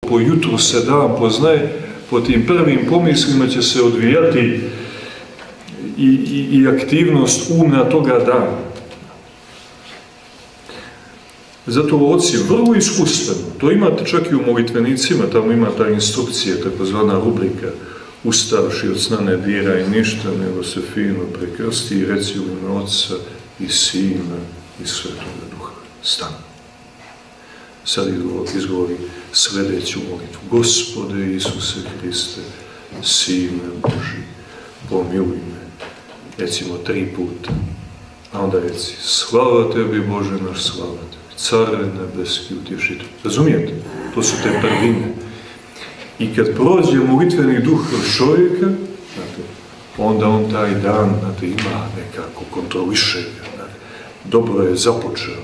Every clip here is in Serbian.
po jutru se dan poznaje, po tim prvim pomislima će se odvijati i aktivnost umna toga dana. Zato oci vrlo iskustveno, to imate čak i u molitvenicima, tamo ima ta instrukcija, takozvana rubrika, ustavši od sna ne diraj ništa, nego se fino prekrsti i reci u ime Otca i Sina i Svetoga Duha. Stani. Sad izgovori sljedeću molitvu. Gospode Isuse Hriste, Sine Boži, pomiluj me. Recimo 3 puta. A onda reci, slava tebi Bože naš, slava tebi. Care nebeski utješitelj. Razumijete? To su te prvine. I kad prođe molitveni duh kroz čovjeka, znate, onda on taj dan, znate, ima nekako kontroliše ga. Dobro je započeo.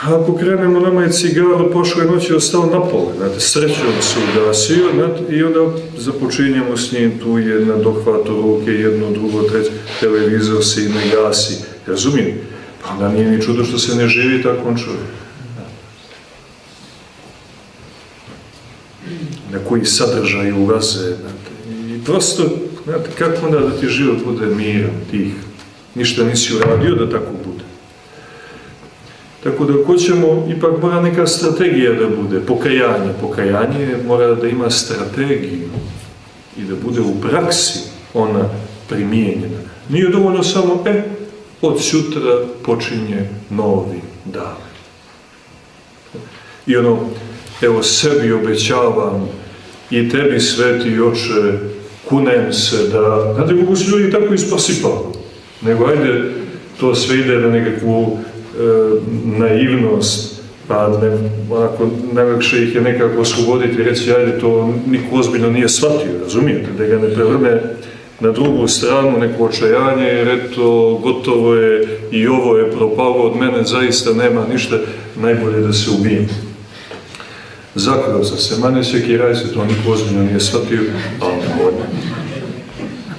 Ako krenemo, nama je cigaru prošle noći ostao na pole, znate, srećom se ugasio, znate, i onda započinjemo s njim, tu je na dohvatu ruke, jedno, drugo, treće, televizor se i ne gasi, razumijem? Pa onda nije ni čudo što se ne živi takvom čovjeku. Na koji sadržaj ulaze, znate, i prosto, znate, kako onda da ti život bude miran, tih, ništa nisi uradio da tako bude. Tako da hoćemo, ipak mora neka strategija da bude, pokajanje. Pokajanje mora da ima strategiju i da bude u praksi ona primijenjena. Nije dovoljno samo, od sutra počinje novi dan. I ono, evo sebi obećavam i tebi, Sveti Oče, kunem se da, znate kako su ljudi tako ispasipali, nego ajde, to sve ide na nekakvu naivnost, pa onako najlakše ih je nekako osloboditi i reći, ajde, to niko ozbiljno nije shvatio, razumijete, da ga ne prevrne na drugu stranu, neko očajanje, jer eto, gotovo je i ovo je propalo od mene, zaista nema ništa, najbolje da se ubijem. Zakrao sam se, mane sekiraj se, to niko ozbiljno nije shvatio, ali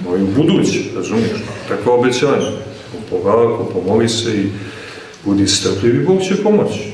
moj budući, razumiješ, takva obećanja. Polako, pomoli se i budi strpljiv i Bog će pomoći.